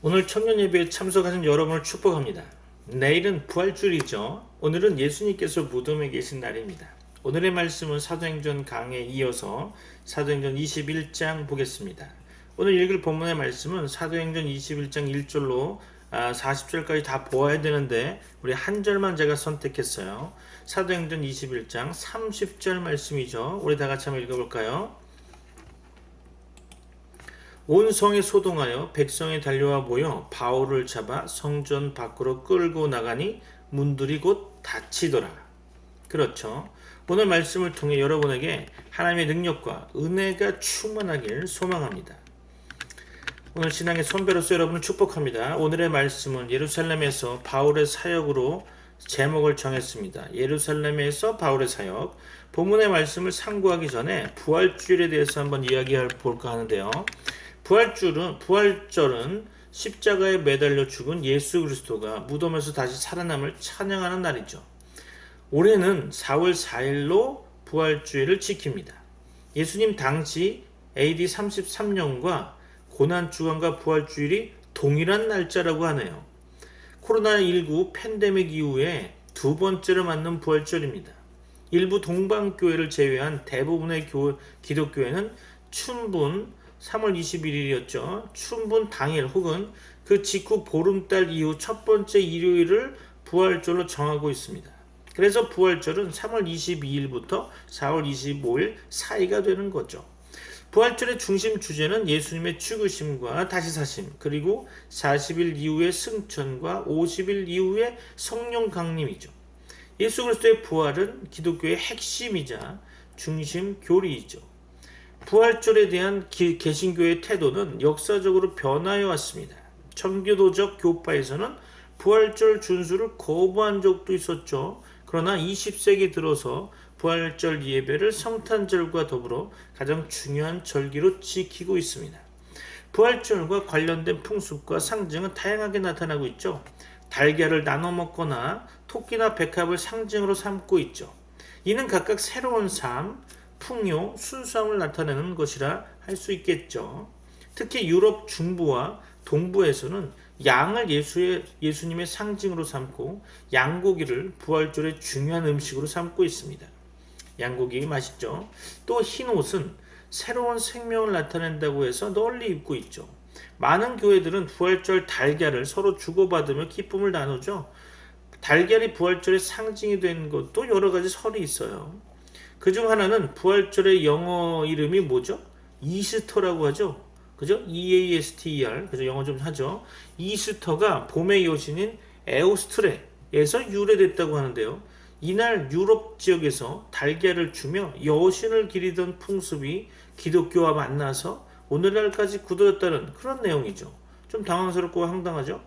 오늘 청년 예배에 참석하신 여러분을 축복합니다. 내일은 부활주일이죠. 오늘은 예수님께서 무덤에 계신 날입니다. 오늘의 말씀은 사도행전 강에 이어서 사도행전 21장 보겠습니다. 오늘 읽을 본문의 말씀은 사도행전 21장 1절로 40절까지 다 보아야 되는데 우리 한 절만 제가 선택했어요. 사도행전 21장 30절 말씀이죠. 우리 다 같이 한번 읽어볼까요? 온 성에 소동하여 백성이 달려와 모여 바울을 잡아 성전 밖으로 끌고 나가니 문들이 곧 닫히더라. 그렇죠. 오늘 말씀을 통해 여러분에게 하나님의 능력과 은혜가 충만하길 소망합니다. 오늘 신앙의 선배로서 여러분을 축복합니다. 오늘의 말씀은 예루살렘에서 바울의 사역으로 제목을 정했습니다. 예루살렘에서 바울의 사역. 본문의 말씀을 상고하기 전에 부활주일에 대해서 한번 이야기해 볼까 하는데요. 부활절은 십자가에 매달려 죽은 예수 그리스도가 무덤에서 다시 살아남을 찬양하는 날이죠. 올해는 4월 4일로 부활주일을 지킵니다. 예수님 당시 AD 33년과 고난주간과 부활주일이 동일한 날짜라고 하네요. 코로나19 팬데믹 이후에 두 번째로 맞는 부활절입니다. 일부 동방교회를 제외한 대부분의 기독교회는 춘분 3월 21일이었죠. 춘분 당일 혹은 그 직후 보름달 이후 첫 번째 일요일을 부활절로 정하고 있습니다. 그래서 부활절은 3월 22일부터 4월 25일 사이가 되는 거죠. 부활절의 중심 주제는 예수님의 죽으심과 다시 사심, 그리고 40일 이후의 승천과 50일 이후의 성령 강림이죠. 예수 그리스도의 부활은 기독교의 핵심이자 중심 교리이죠. 부활절에 대한 개신교의 태도는 역사적으로 변화해 왔습니다. 청교도적 교파에서는 부활절 준수를 거부한 적도 있었죠. 그러나 20세기 들어서 부활절 예배를 성탄절과 더불어 가장 중요한 절기로 지키고 있습니다. 부활절과 관련된 풍습과 상징은 다양하게 나타나고 있죠. 달걀을 나눠 먹거나 토끼나 백합을 상징으로 삼고 있죠. 이는 각각 새로운 삶, 풍요, 순수함을 나타내는 것이라 할 수 있겠죠. 특히 유럽 중부와 동부에서는 양을 예수님의 상징으로 삼고 양고기를 부활절의 중요한 음식으로 삼고 있습니다. 양고기 맛있죠. 또 흰옷은 새로운 생명을 나타낸다고 해서 널리 입고 있죠. 많은 교회들은 부활절 달걀을 서로 주고받으며 기쁨을 나누죠. 달걀이 부활절의 상징이 된 것도 여러 가지 설이 있어요. 그중 하나는 부활절의 영어 이름이 뭐죠? 이스터라고 하죠. 그죠? EASTER. 그죠? 영어 좀 하죠. 이스터가 봄의 여신인 에오스트레에서 유래됐다고 하는데요. 이날 유럽 지역에서 달걀을 주며 여신을 기리던 풍습이 기독교와 만나서 오늘날까지 굳어졌다는 그런 내용이죠. 좀 당황스럽고 황당하죠?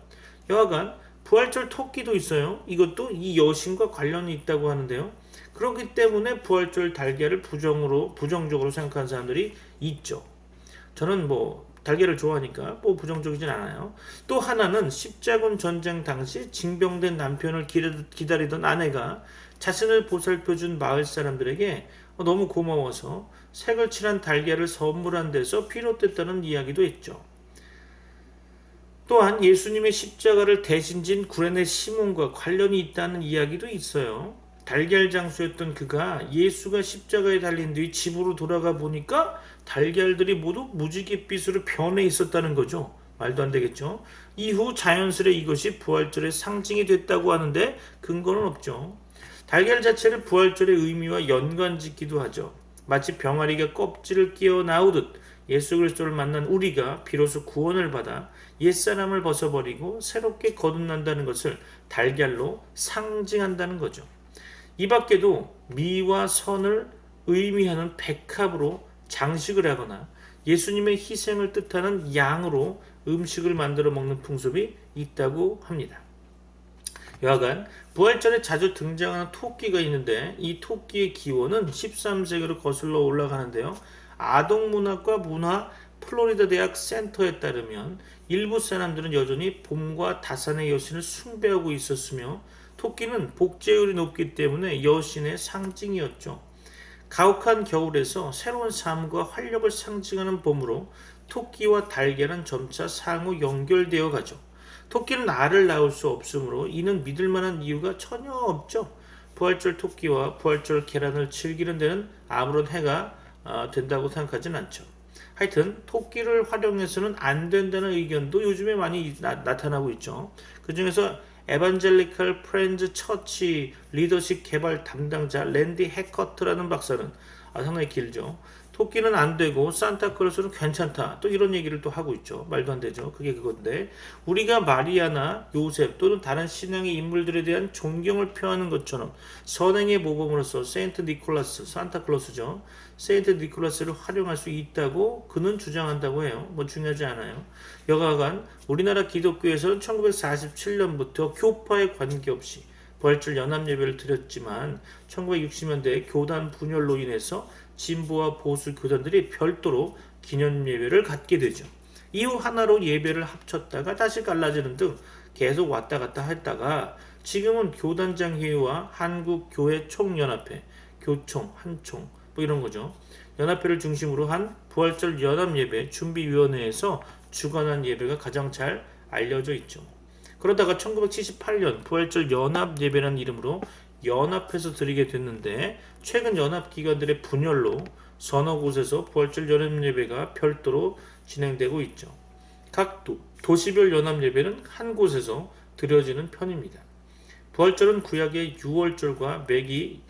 여하간 부활절 토끼도 있어요. 이것도 이 여신과 관련이 있다고 하는데요. 그렇기 때문에 부활절 달걀을 부정적으로 생각하는 사람들이 있죠. 저는 달걀을 좋아하니까 부정적이진 않아요. 또 하나는 십자군 전쟁 당시 징병된 남편을 기다리던 아내가 자신을 보살펴준 마을 사람들에게 너무 고마워서 색을 칠한 달걀을 선물한 데서 비롯됐다는 이야기도 있죠. 또한 예수님의 십자가를 대신 진 구레네 시몬과 관련이 있다는 이야기도 있어요. 달걀 장수였던 그가 예수가 십자가에 달린 뒤 집으로 돌아가 보니까 달걀들이 모두 무지갯빛으로 변해 있었다는 거죠. 말도 안 되겠죠. 이후 자연스레 이것이 부활절의 상징이 됐다고 하는데 근거는 없죠. 달걀 자체를 부활절의 의미와 연관짓기도 하죠. 마치 병아리가 껍질을 끼워 나오듯 예수 그리스도를 만난 우리가 비로소 구원을 받아 옛사람을 벗어버리고 새롭게 거듭난다는 것을 달걀로 상징한다는 거죠. 이 밖에도 미와 선을 의미하는 백합으로 장식을 하거나 예수님의 희생을 뜻하는 양으로 음식을 만들어 먹는 풍습이 있다고 합니다. 여하간 부활절에 자주 등장하는 토끼가 있는데 이 토끼의 기원은 13세기로 거슬러 올라가는데요. 아동문학과 문화 플로리다 대학 센터에 따르면 일부 사람들은 여전히 봄과 다산의 여신을 숭배하고 있었으며 토끼는 복제율이 높기 때문에 여신의 상징이었죠. 가혹한 겨울에서 새로운 삶과 활력을 상징하는 봄으로 토끼와 달걀은 점차 상호 연결되어 가죠. 토끼는 알을 낳을 수 없으므로 이는 믿을 만한 이유가 전혀 없죠. 부활절 토끼와 부활절 계란을 즐기는 데는 아무런 해가 된다고 생각하진 않죠. 하여튼 토끼를 활용해서는 안 된다는 의견도 요즘에 많이 나타나고 있죠. 그 중에서 에반젤리컬 프렌즈 처치 리더십 개발 담당자 랜디 해커트라는 박사는 상당히 길죠. 토끼는 안 되고 산타클로스는 괜찮다. 또 이런 얘기를 또 하고 있죠. 말도 안 되죠. 그게 그건데 우리가 마리아나 요셉 또는 다른 신앙의 인물들에 대한 존경을 표하는 것처럼 선행의 모범으로서 세인트 니콜라스, 산타클로스죠. 세인트 니콜라스를 활용할 수 있다고 그는 주장한다고 해요. 뭐 중요하지 않아요. 여하간 우리나라 기독교에서는 1947년부터 교파에 관계없이 부활절 연합예배를 드렸지만 1960년대 교단 분열로 인해서 진보와 보수 교단들이 별도로 기념예배를 갖게 되죠. 이후 하나로 예배를 합쳤다가 다시 갈라지는 등 계속 왔다 갔다 했다가 지금은 교단장 회의와 한국교회총연합회, 교총, 한총 뭐 이런 거죠. 연합회를 중심으로 한 부활절 연합예배 준비위원회에서 주관한 예배가 가장 잘 알려져 있죠. 그러다가 1978년 부활절 연합예배라는 이름으로 연합해서 드리게 됐는데 최근 연합기관들의 분열로 서너 곳에서 부활절 연합예배가 별도로 진행되고 있죠. 각 도시별 연합예배는 한 곳에서 드려지는 편입니다. 부활절은 구약의 유월절과 맥이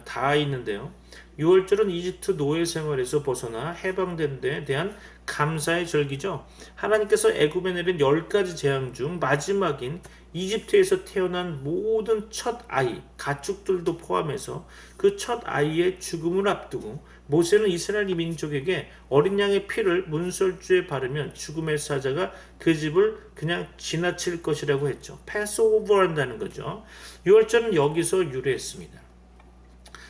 다 있는데요. 유월절은 이집트 노예 생활에서 벗어나 해방된 데 대한 감사의 절기죠. 하나님께서 애굽에 내린 10가지 재앙 중 마지막인 이집트에서 태어난 모든 첫 아이, 가축들도 포함해서 그 첫 아이의 죽음을 앞두고 모세는 이스라엘 민족에게 어린 양의 피를 문설주에 바르면 죽음의 사자가 그 집을 그냥 지나칠 것이라고 했죠. 패스오버 한다는 거죠. 유월절은 여기서 유래했습니다.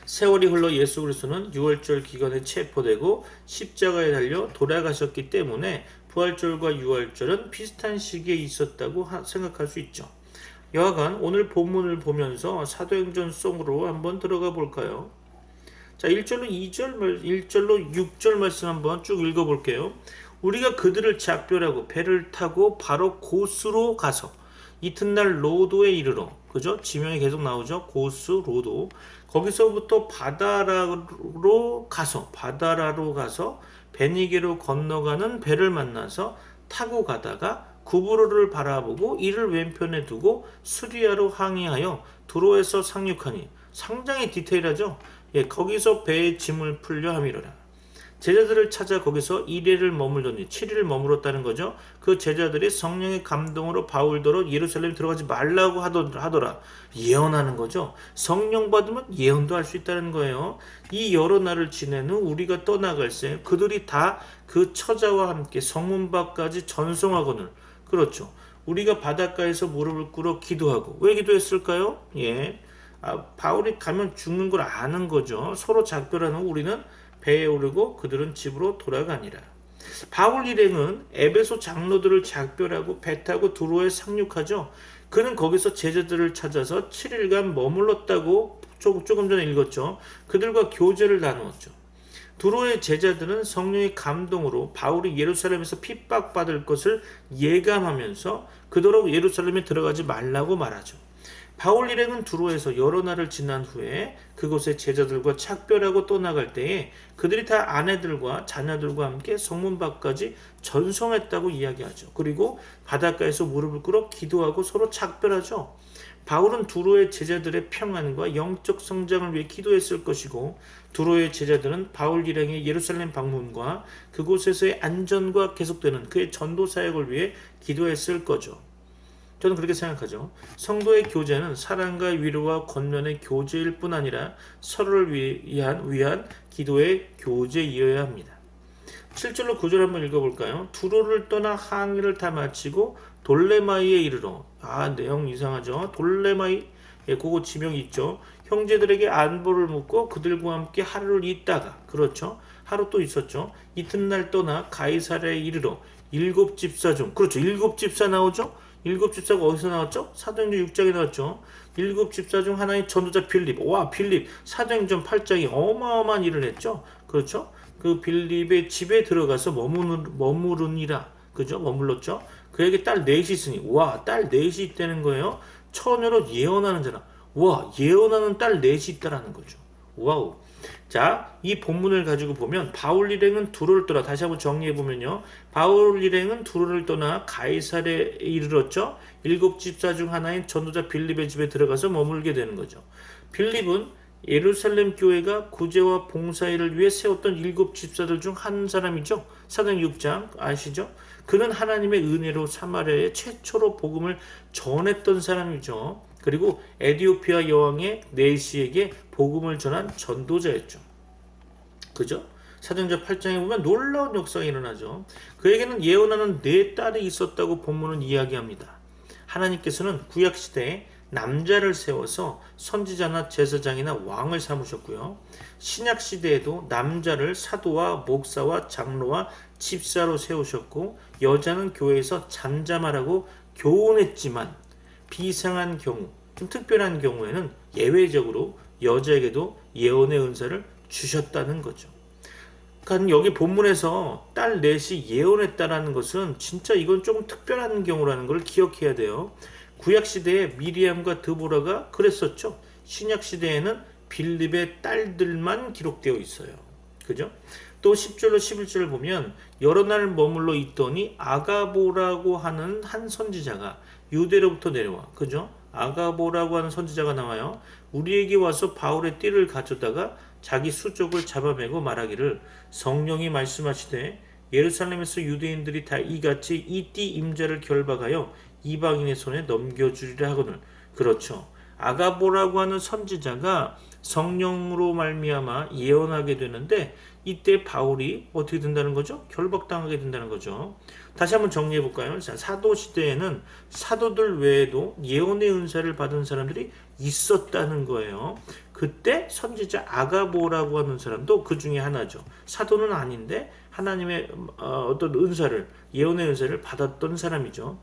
세월이 흘러 예수 그리스도는 유월절 기간에 체포되고 십자가에 달려 돌아가셨기 때문에 부활절과 유월절은 비슷한 시기에 있었다고 생각할 수 있죠. 여하간 오늘 본문을 보면서 사도행전 송으로 한번 들어가 볼까요? 자, 1절로 2절, 1절로 6절 말씀 한번 쭉 읽어볼게요. 우리가 그들을 작별하고 배를 타고 바로 고스로 가서 이튿날 로도에 이르러, 그죠? 지명이 계속 나오죠. 고스, 로도. 거기서부터 바다라로 가서 베니게로 건너가는 배를 만나서 타고 가다가 구브로를 바라보고 이를 왼편에 두고 수리아로 항해하여 두로에서 상륙하니 상당히 디테일하죠. 거기서 배의 짐을 풀려 함이로라. 제자들을 찾아 거기서 1일을 머물더니 7일을 머물었다는 거죠. 그 제자들이 성령의 감동으로 바울더러 예루살렘에 들어가지 말라고 하더라. 예언하는 거죠. 성령 받으면 예언도 할 수 있다는 거예요. 이 여러 날을 지낸 후 우리가 떠나갈새 그들이 다 그 처자와 함께 성문 밖까지 전송하거늘. 그렇죠. 우리가 바닷가에서 무릎을 꿇어 기도하고. 왜 기도했을까요? 바울이 가면 죽는 걸 아는 거죠. 서로 작별한 후 우리는 배에 오르고 그들은 집으로 돌아가니라. 바울 일행은 에베소 장로들을 작별하고 배 타고 두로에 상륙하죠. 그는 거기서 제자들을 찾아서 7일간 머물렀다고 조금 전에 읽었죠. 그들과 교제를 나누었죠. 두로의 제자들은 성령의 감동으로 바울이 예루살렘에서 핍박받을 것을 예감하면서 그더러 예루살렘에 들어가지 말라고 말하죠. 바울 일행은 두로에서 여러 날을 지난 후에 그곳에 제자들과 작별하고 떠나갈 때에 그들이 다 아내들과 자녀들과 함께 성문 밖까지 전송했다고 이야기하죠. 그리고 바닷가에서 무릎을 꿇어 기도하고 서로 작별하죠. 바울은 두로의 제자들의 평안과 영적 성장을 위해 기도했을 것이고 두로의 제자들은 바울 일행의 예루살렘 방문과 그곳에서의 안전과 계속되는 그의 전도 사역을 위해 기도했을 거죠. 저는 그렇게 생각하죠. 성도의 교제는 사랑과 위로와 권면의 교제일 뿐 아니라 서로를 위한 기도의 교제이어야 합니다. 7절로 9절 한번 읽어볼까요? 두로를 떠나 항해를 다 마치고 돌레마이에 이르러. 내용 이상하죠. 돌레마이, 그거 지명이 있죠. 형제들에게 안부를 묻고 그들과 함께 하루를 있다가, 그렇죠. 하루 또 있었죠. 이튿날 떠나 가이사랴에 이르러 7 집사 중, 그렇죠. 7 집사 나오죠. 7 집사가 어디서 나왔죠? 사도행전 6장에 나왔죠. 7 집사 중 하나인 전도자 빌립. 필립. 사도행전 8장이 어마어마한 일을 했죠. 그렇죠? 그 빌립의 집에 들어가서 머무르니라. 그죠? 머물렀죠. 그에게 딸 넷이 있으니 와, 딸 넷이 있다는 거예요. 처녀로 예언하는 자라. 와, 예언하는 딸 넷이 있다라는 거죠. 와우. 자, 이 본문을 가지고 보면 바울 일행은 두로를 떠나, 다시 한번 정리해 보면요. 바울 일행은 두로를 떠나 가이사랴에 이르렀죠. 7집사 중 하나인 전도자 빌립의 집에 들어가서 머물게 되는 거죠. 빌립은 예루살렘 교회가 구제와 봉사일을 위해 세웠던 7집사들 중 한 사람이죠. 사도행 6장 아시죠? 그는 하나님의 은혜로 사마리아에 최초로 복음을 전했던 사람이죠. 그리고 에디오피아 여왕의 네시에게 복음을 전한 전도자였죠. 그죠? 사도행전 8장에 보면 놀라운 역사가 일어나죠. 그에게는 예언하는 4딸이 있었다고 본문은 이야기합니다. 하나님께서는 구약시대에 남자를 세워서 선지자나 제사장이나 왕을 삼으셨고요. 신약시대에도 남자를 사도와 목사와 장로와 집사로 세우셨고, 여자는 교회에서 잠잠하라고 교훈했지만 비상한 경우, 좀 특별한 경우에는 예외적으로 여자에게도 예언의 은사를 주셨다는 거죠. 그러니까 여기 본문에서 딸 넷이 예언했다라는 것은 진짜 이건 조금 특별한 경우라는 걸 기억해야 돼요. 구약 시대에 미리암과 드보라가 그랬었죠. 신약 시대에는 빌립의 딸들만 기록되어 있어요. 그죠? 또 10절로 11절을 보면 여러 날 머물러 있더니 아가보라고 하는 한 선지자가 유대로부터 내려와. 그죠? 아가보라고 하는 선지자가 나와요. 우리에게 와서 바울의 띠를 가져다가 자기 수족을 잡아매고 말하기를 성령이 말씀하시되 예루살렘에서 유대인들이 다 이같이 이 띠 임자를 결박하여 이방인의 손에 넘겨주리라 하거늘. 그렇죠. 아가보라고 하는 선지자가 성령으로 말미암아 예언하게 되는데 이때 바울이 어떻게 된다는 거죠? 결박당하게 된다는 거죠. 다시 한번 정리해 볼까요? 사도 시대에는 사도들 외에도 예언의 은사를 받은 사람들이 있었다는 거예요. 그때 선지자 아가보라고 하는 사람도 그 중에 하나죠. 사도는 아닌데 하나님의 어떤 은사를, 예언의 은사를 받았던 사람이죠.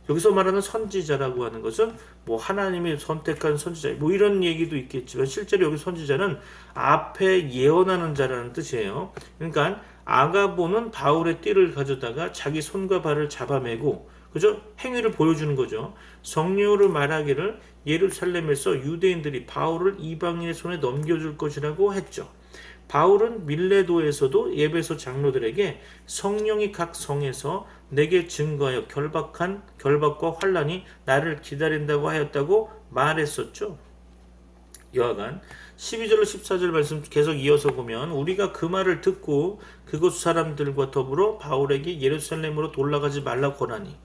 여기서 말하는 선지자라고 하는 것은 뭐 하나님이 선택한 선지자, 뭐 이런 얘기도 있겠지만 실제로 여기 선지자는 앞에 예언하는 자라는 뜻이에요. 그러니까 아가보는 바울의 띠를 가져다가 자기 손과 발을 잡아매고, 그죠? 행위를 보여주는 거죠. 성령으로 말하기를 예루살렘에서 유대인들이 바울을 이방인의 손에 넘겨줄 것이라고 했죠. 바울은 밀레도에서도 예배소 장로들에게 성령이 각 성에서 내게 증거하여 결박과 환난이 나를 기다린다고 하였다고 말했었죠. 여하간 12절로 14절 말씀 계속 이어서 보면 우리가 그 말을 듣고 그곳 사람들과 더불어 바울에게 예루살렘으로 올라가지 말라고 권하니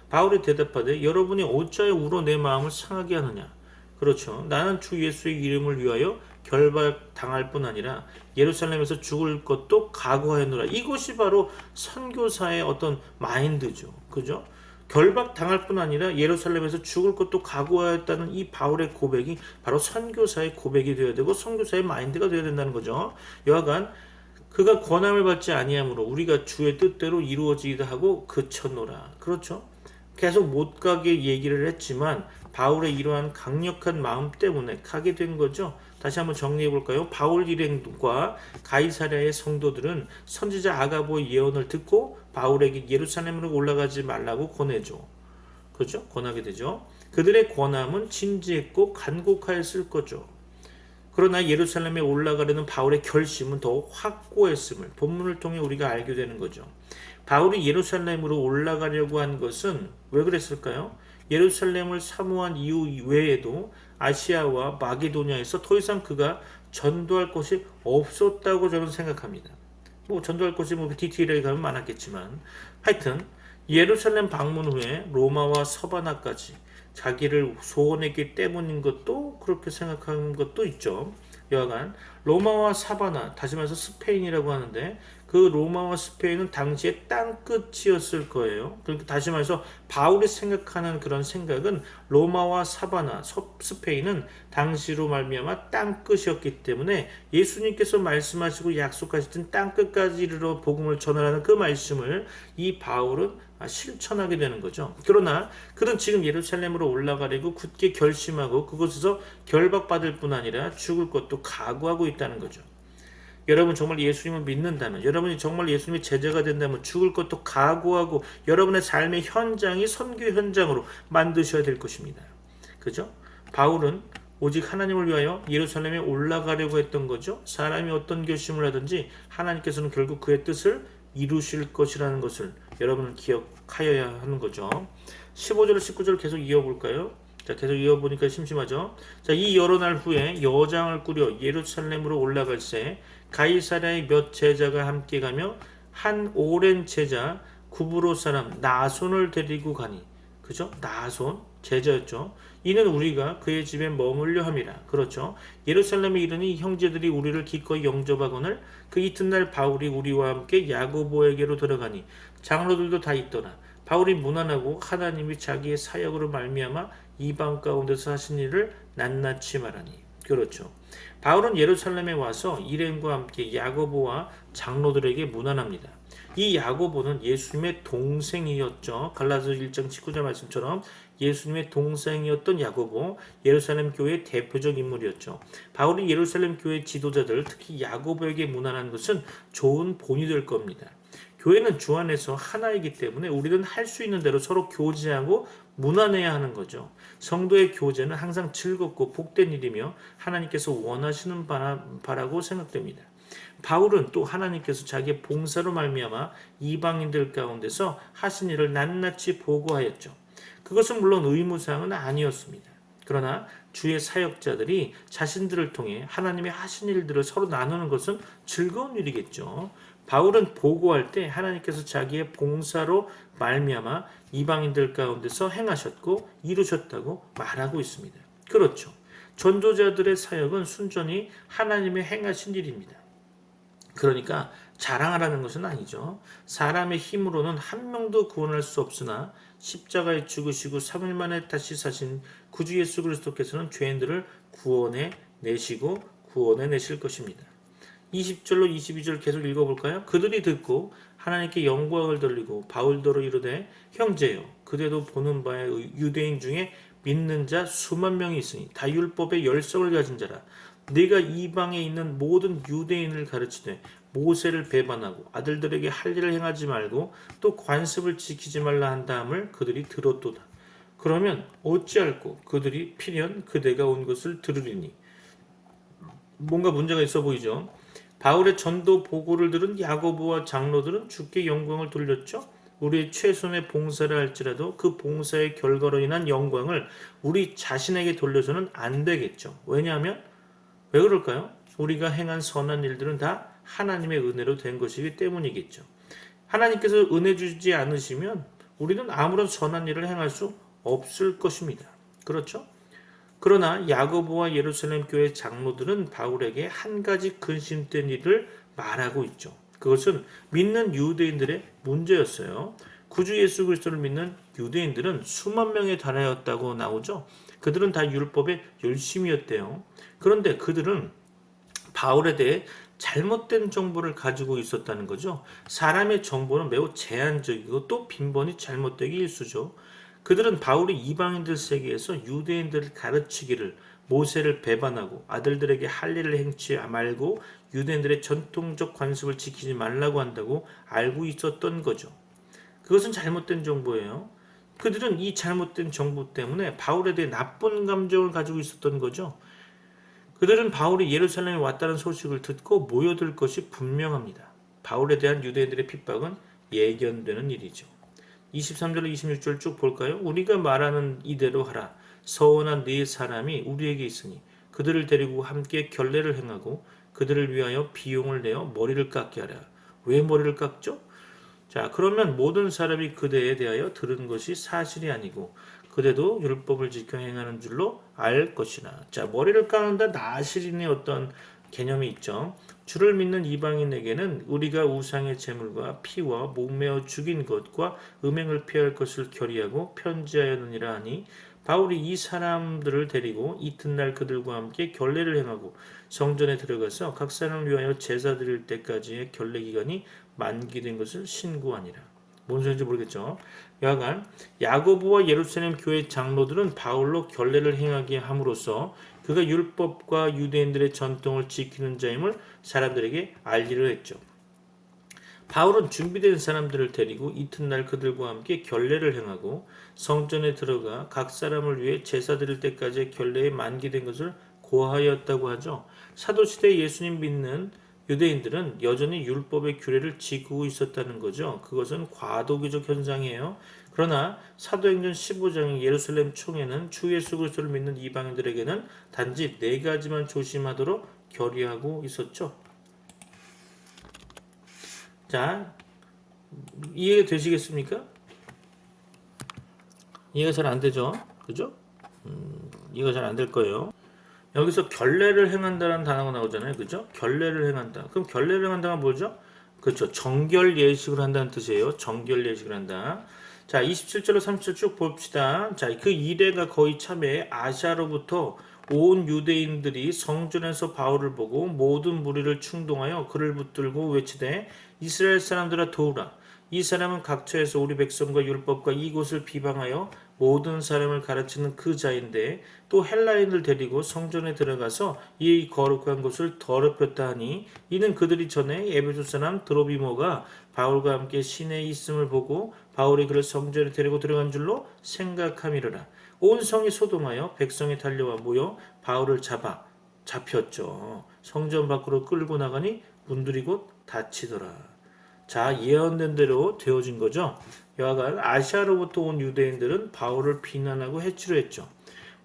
바울이 대답하되 여러분이 어찌하여 우러 내 마음을 상하게 하느냐. 그렇죠. 나는 주 예수의 이름을 위하여 결박당할 뿐 아니라 예루살렘에서 죽을 것도 각오하였노라. 이것이 바로 선교사의 어떤 마인드죠. 그죠? 결박당할 뿐 아니라 예루살렘에서 죽을 것도 각오하였다는 이 바울의 고백이 바로 선교사의 고백이 되어야 되고 선교사의 마인드가 되어야 된다는 거죠. 여하간 그가 권함을 받지 아니하므로 우리가 주의 뜻대로 이루어지기도 하고 그쳤노라. 그렇죠? 계속 못 가게 얘기를 했지만 바울의 이러한 강력한 마음 때문에 가게 된 거죠. 다시 한번 정리해 볼까요? 바울 일행과 가이사랴의 성도들은 선지자 아가보의 예언을 듣고 바울에게 예루살렘으로 올라가지 말라고 권해줘. 그렇죠? 권하게 되죠. 그들의 권함은 진지했고 간곡하였을 거죠. 그러나 예루살렘에 올라가려는 바울의 결심은 더 확고했음을 본문을 통해 우리가 알게 되는 거죠. 바울이 예루살렘으로 올라가려고 한 것은 왜 그랬을까요? 예루살렘을 사모한 이유 외에도 아시아와 마게도냐에서 더 이상 그가 전도할 곳이 없었다고 저는 생각합니다. 뭐 전도할 곳이 뭐 디테일하게 가면 많았겠지만 하여튼 예루살렘 방문 후에 로마와 서바나까지 자기를 소원했기 때문인 것도 그렇게 생각하는 것도 있죠. 여하간 로마와 사바나, 다시 말해서 스페인이라고 하는데 그 로마와 스페인은 당시에 땅끝이었을 거예요. 그러니까 다시 말해서 바울이 생각하는 그런 생각은 로마와 사바나, 스페인은 당시로 말미암아 땅끝이었기 때문에 예수님께서 말씀하시고 약속하셨던 땅끝까지 이르러 복음을 전하라는 그 말씀을 이 바울은 실천하게 되는 거죠. 그러나 그는 지금 예루살렘으로 올라가려고 굳게 결심하고 그곳에서 결박받을 뿐 아니라 죽을 것도 각오하고 있다는 거죠. 여러분 정말 예수님을 믿는다면, 여러분이 정말 예수님의 제자가 된다면 죽을 것도 각오하고 여러분의 삶의 현장이 선교 현장으로 만드셔야 될 것입니다. 그죠? 바울은 오직 하나님을 위하여 예루살렘에 올라가려고 했던 거죠. 사람이 어떤 결심을 하든지 하나님께서는 결국 그의 뜻을 이루실 것이라는 것을 여러분은 기억하여야 하는 거죠. 15절, 19절 계속 이어볼까요? 자, 계속 이어보니까 심심하죠. 자, 이 여러 날 후에 여장을 꾸려 예루살렘으로 올라갈새 가이사랴의 몇 제자가 함께 가며 한 오랜 제자 구브로 사람 나손을 데리고 가니, 그죠? 나손 제자였죠. 이는 우리가 그의 집에 머물려 함이라. 그렇죠. 예루살렘에 이르니 형제들이 우리를 기꺼이 영접하거늘 그 이튿날 바울이 우리와 함께 야고보에게로 들어가니 장로들도 다 있더라. 바울이 무난하고 하나님이 자기의 사역으로 말미암아 이방 가운데서 하신 일을 낱낱이 말하니. 그렇죠. 바울은 예루살렘에 와서 일행과 함께 야고보와 장로들에게 문안합니다. 이 야고보는 예수님의 동생이었죠. 갈라디아서 1장 19절 말씀처럼 예수님의 동생이었던 야고보, 예루살렘 교회의 대표적 인물이었죠. 바울이 예루살렘 교회 지도자들, 특히 야고보에게 문안한 것은 좋은 본이 될 겁니다. 교회는 주 안에서 하나이기 때문에 우리는 할 수 있는 대로 서로 교제하고 문안해야 하는 거죠. 성도의 교제는 항상 즐겁고 복된 일이며 하나님께서 원하시는 바라고 생각됩니다. 바울은 또 하나님께서 자기의 봉사로 말미암아 이방인들 가운데서 하신 일을 낱낱이 보고하였죠. 그것은 물론 의무사항은 아니었습니다. 그러나 주의 사역자들이 자신들을 통해 하나님의 하신 일들을 서로 나누는 것은 즐거운 일이겠죠. 바울은 보고할 때 하나님께서 자기의 봉사로 말미암아 이방인들 가운데서 행하셨고 이루셨다고 말하고 있습니다. 그렇죠. 전도자들의 사역은 순전히 하나님의 행하신 일입니다. 그러니까 자랑하라는 것은 아니죠. 사람의 힘으로는 한 명도 구원할 수 없으나 십자가에 죽으시고 3일 만에 다시 사신 구주 예수 그리스도께서는 죄인들을 구원해 내실 것입니다. 20절로 22절 계속 읽어볼까요? 그들이 듣고 하나님께 영광을 돌리고 바울더러 이르되 형제여 그대도 보는 바에 유대인 중에 믿는 자 수만 명이 있으니 다 율법의 열성을 가진 자라. 네가 이방에 있는 모든 유대인을 가르치되 모세를 배반하고 아들들에게 할 일을 행하지 말고 또 관습을 지키지 말라 한 다음을 그들이 들었도다. 그러면 어찌할꼬 그들이 필연 그대가 온 것을 들으리니. 뭔가 문제가 있어 보이죠. 바울의 전도 보고를 들은 야고보와 장로들은 주께 영광을 돌렸죠. 우리의 최선의 봉사를 할지라도 그 봉사의 결과로 인한 영광을 우리 자신에게 돌려서는 안 되겠죠. 왜냐하면 왜 그럴까요? 우리가 행한 선한 일들은 다 하나님의 은혜로 된 것이기 때문이겠죠. 하나님께서 은혜 주지 않으시면 우리는 아무런 선한 일을 행할 수 없을 것입니다. 그렇죠? 그러나 야고보와 예루살렘 교회 장로들은 바울에게 한 가지 근심된 일을 말하고 있죠. 그것은 믿는 유대인들의 문제였어요. 구주 예수 그리스도를 믿는 유대인들은 수만 명에 달하였다고 나오죠. 그들은 다 율법의 열심이었대요. 그런데 그들은 바울에 대해 잘못된 정보를 가지고 있었다는 거죠. 사람의 정보는 매우 제한적이고 또 빈번히 잘못되기 일쑤죠. 그들은 바울이 이방인들 세계에서 유대인들을 가르치기를 모세를 배반하고 아들들에게 할 일을 행치 말고 유대인들의 전통적 관습을 지키지 말라고 한다고 알고 있었던 거죠. 그것은 잘못된 정보예요. 그들은 이 잘못된 정보 때문에 바울에 대해 나쁜 감정을 가지고 있었던 거죠. 그들은 바울이 예루살렘에 왔다는 소식을 듣고 모여들 것이 분명합니다. 바울에 대한 유대인들의 핍박은 예견되는 일이죠. 23절 26절 쭉 볼까요? 우리가 말하는 이대로 하라. 서원한 네 사람이 우리에게 있으니 그들을 데리고 함께 결례를 행하고 그들을 위하여 비용을 내어 머리를 깎게 하라. 왜 머리를 깎죠? 자, 그러면 모든 사람이 그대에 대하여 들은 것이 사실이 아니고 그대도 율법을 지켜 행하는 줄로 알 것이나. 자, 머리를 깎는다 나실인의 어떤 개념이 있죠. 주를 믿는 이방인에게는 우리가 우상의 제물과 피와 목매어 죽인 것과 음행을 피할 것을 결의하고 편지하였느니라 하니 바울이 이 사람들을 데리고 이튿날 그들과 함께 결례를 행하고 성전에 들어가서 각 사람을 위하여 제사 드릴 때까지의 결례 기간이 만기된 것을 신고하니라. 뭔 소리인지 모르겠죠. 여하간 야고보와 예루살렘 교회 장로들은 바울로 결례를 행하게 함으로써 그가 율법과 유대인들의 전통을 지키는 자임을 사람들에게 알리려 했죠. 바울은 준비된 사람들을 데리고 이튿날 그들과 함께 결례를 행하고 성전에 들어가 각 사람을 위해 제사 드릴 때까지 결례에 만기된 것을 고하였다고 하죠. 사도시대 예수님 믿는 유대인들은 여전히 율법의 규례를 지키고 있었다는 거죠. 그것은 과도기적 현상이에요. 그러나 사도행전 15장의 예루살렘 총회는 주 예수 그리스도를 믿는 이방인들에게는 단지 4가지만 조심하도록 결의하고 있었죠. 자, 이해가 되시겠습니까? 이해가 잘 안 되죠? 그죠? 이해가 잘 안 될 거예요. 여기서 결례를 행한다는 단어가 나오잖아요. 그죠? 결례를 행한다. 그럼 결례를 행한다가 뭐죠? 그렇죠. 정결 예식을 한다는 뜻이에요. 정결 예식을 한다. 자, 27절로 37절 쭉 봅시다. 자, 그 이래가 거의 참에 아시아로부터 온 유대인들이 성전에서 바울을 보고 모든 무리를 충동하여 그를 붙들고 외치되 이스라엘 사람들아 도우라. 이 사람은 각처에서 우리 백성과 율법과 이곳을 비방하여 모든 사람을 가르치는 그 자인데 또 헬라인을 데리고 성전에 들어가서 이 거룩한 곳을 더럽혔다 하니 이는 그들이 전에 에베소 사람 드로비모가 바울과 함께 시내에 있음을 보고 바울이 그를 성전에 데리고 들어간 줄로 생각함이로라. 온 성이 소동하여 백성이 달려와 모여 바울을 잡혔죠. 성전 밖으로 끌고 나가니 문들이 곧 닫히더라. 자, 예언된 대로 되어진 거죠. 여하간 아시아로부터 온 유대인들은 바울을 비난하고 해치려 했죠.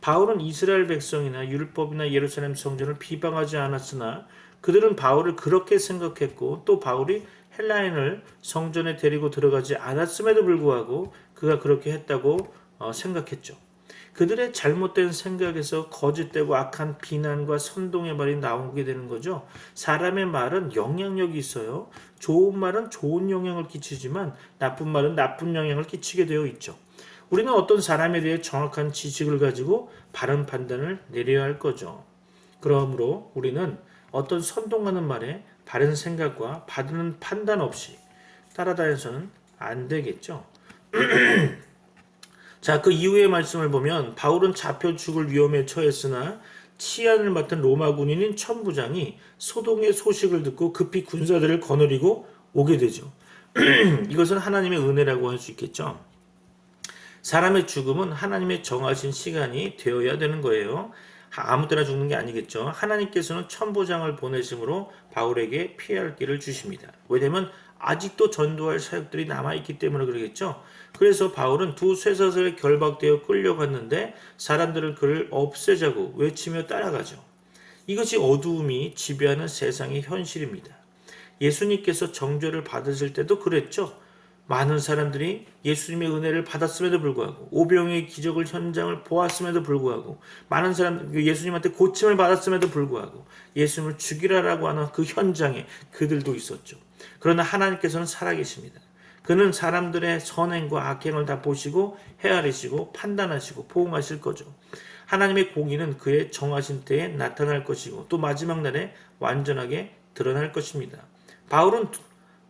바울은 이스라엘 백성이나 율법이나 예루살렘 성전을 비방하지 않았으나 그들은 바울을 그렇게 생각했고 또 바울이 헬라인을 성전에 데리고 들어가지 않았음에도 불구하고 그가 그렇게 했다고 생각했죠. 그들의 잘못된 생각에서 거짓되고 악한 비난과 선동의 말이 나오게 되는 거죠. 사람의 말은 영향력이 있어요. 좋은 말은 좋은 영향을 끼치지만 나쁜 말은 나쁜 영향을 끼치게 되어 있죠. 우리는 어떤 사람에 대해 정확한 지식을 가지고 바른 판단을 내려야 할 거죠. 그러므로 우리는 어떤 선동하는 말에 바른 생각과 바른 판단 없이 따라다녀서는 안 되겠죠. 자, 그 이후의 말씀을 보면 바울은 잡혀 죽을 위험에 처했으나 치안을 맡은 로마 군인인 천부장이 소동의 소식을 듣고 급히 군사들을 거느리고 오게 되죠. 이것은 하나님의 은혜라고 할 수 있겠죠. 사람의 죽음은 하나님의 정하신 시간이 되어야 되는 거예요. 아무 때나 죽는 게 아니겠죠. 하나님께서는 천부장을 보내심으로 바울에게 피할 길을 주십니다. 왜냐하면 아직도 전도할 사역들이 남아있기 때문에 그러겠죠. 그래서 바울은 두 쇠사슬에 결박되어 끌려갔는데 사람들은 그를 없애자고 외치며 따라가죠. 이것이 어두움이 지배하는 세상의 현실입니다. 예수님께서 정죄를 받으실 때도 그랬죠. 많은 사람들이 예수님의 은혜를 받았음에도 불구하고 오병의 기적을 현장을 보았음에도 불구하고 많은 사람들 예수님한테 고침을 받았음에도 불구하고 예수님을 죽이라라고 하는 그 현장에 그들도 있었죠. 그러나 하나님께서는 살아계십니다. 그는 사람들의 선행과 악행을 다 보시고 헤아리시고 판단하시고 보응하실 거죠. 하나님의 공의는 그의 정하신 때에 나타날 것이고 또 마지막 날에 완전하게 드러날 것입니다. 바울은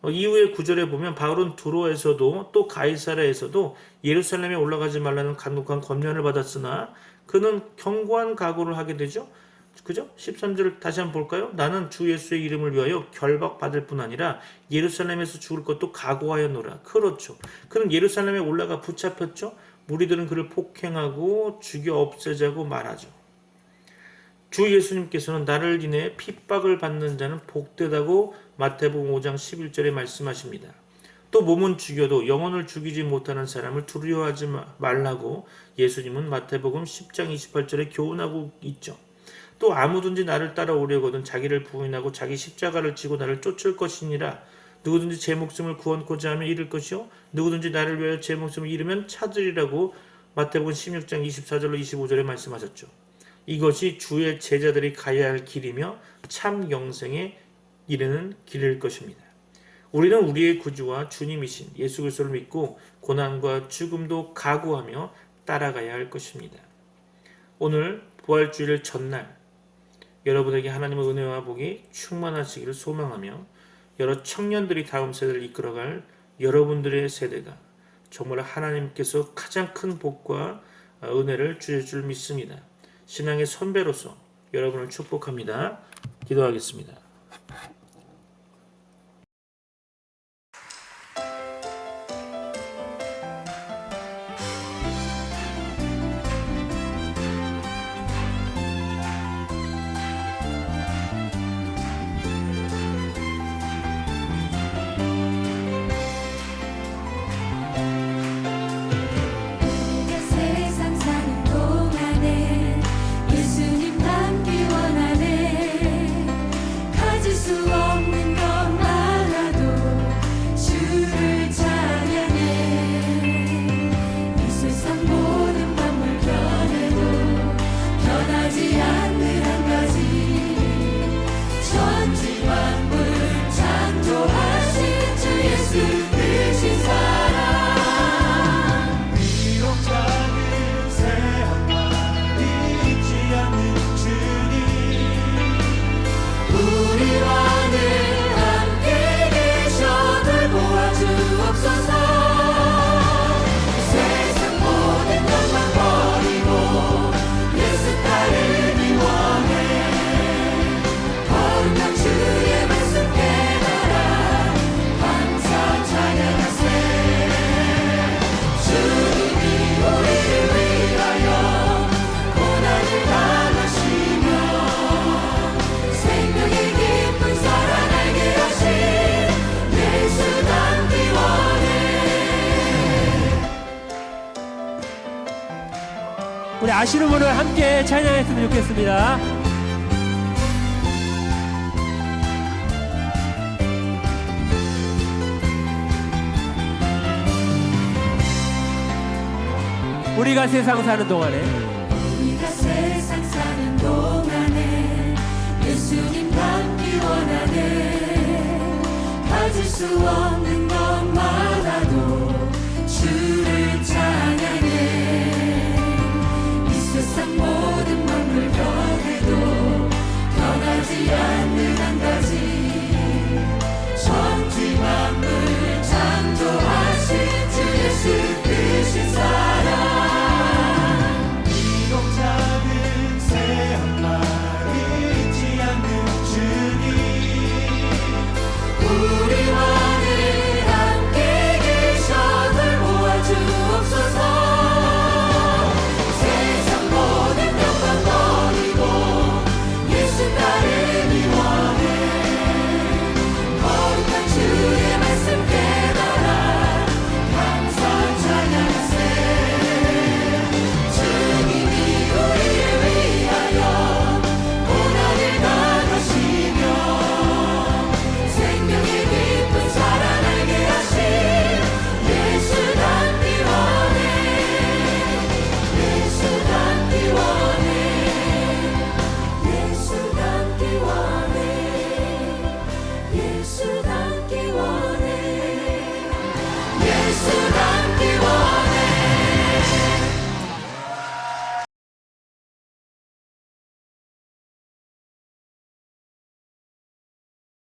이후의 구절에 보면 바울은 두로에서도 또 가이사랴에서도 예루살렘에 올라가지 말라는 간곡한 권면을 받았으나 그는 견고한 각오를 하게 되죠. 그죠? 13절 다시 한번 볼까요? 나는 주 예수의 이름을 위하여 결박받을 뿐 아니라 예루살렘에서 죽을 것도 각오하였노라. 그렇죠. 그는 예루살렘에 올라가 붙잡혔죠. 무리들은 그를 폭행하고 죽여 없애자고 말하죠. 주 예수님께서는 나를 인해 핍박을 받는 자는 복되다고 마태복음 5장 11절에 말씀하십니다. 또 몸은 죽여도 영혼을 죽이지 못하는 사람을 두려워하지 말라고 예수님은 마태복음 10장 28절에 교훈하고 있죠. 또 아무든지 나를 따라오려거든 자기를 부인하고 자기 십자가를 지고 나를 쫓을 것이니라. 누구든지 제 목숨을 구원코자 하면 잃을 것이요 누구든지 나를 위하여 제 목숨을 잃으면 찾으리라고 마태복음 16장 24절로 25절에 말씀하셨죠. 이것이 주의 제자들이 가야 할 길이며 참 영생에 이르는 길일 것입니다. 우리는 우리의 구주와 주님이신 예수 그리스도를 믿고 고난과 죽음도 각오하며 따라가야 할 것입니다. 오늘 부활주일 전날 여러분에게 하나님의 은혜와 복이 충만하시기를 소망하며 여러 청년들이 다음 세대를 이끌어갈 여러분들의 세대가 정말 하나님께서 가장 큰 복과 은혜를 주실 줄 믿습니다. 신앙의 선배로서 여러분을 축복합니다. 기도하겠습니다. 세상 사는 동안에 예수님 닮기 원하네. 가질 수 없는 것 많아도 주를 찬양해. 이 세상 모든 만물 변해도 변하지 않는 한 가지, 천지 만물 창조하신 주 예수 크신 사랑. 작은 새한마리 잊지 않는 주님, 우리와는 함께 계셔 돌보아 주옵소서. 세상 모든 것만 버리고 예수 따르기 원해. 거룩한 주의 말씀 깨달아 항상 찬양하세. 주님이 우리를 위하여 고난을 당하시며 생명의 깊은 사랑 알게 하신 예수 닮기 원해. 우리 아시는 분을 함께 찬양했으면 좋겠습니다. 우리가 세상 사는 동안에 우리가 세상 사는 동안에 예수님 닮기 원하네. 가질 수 없는 것 많아도 주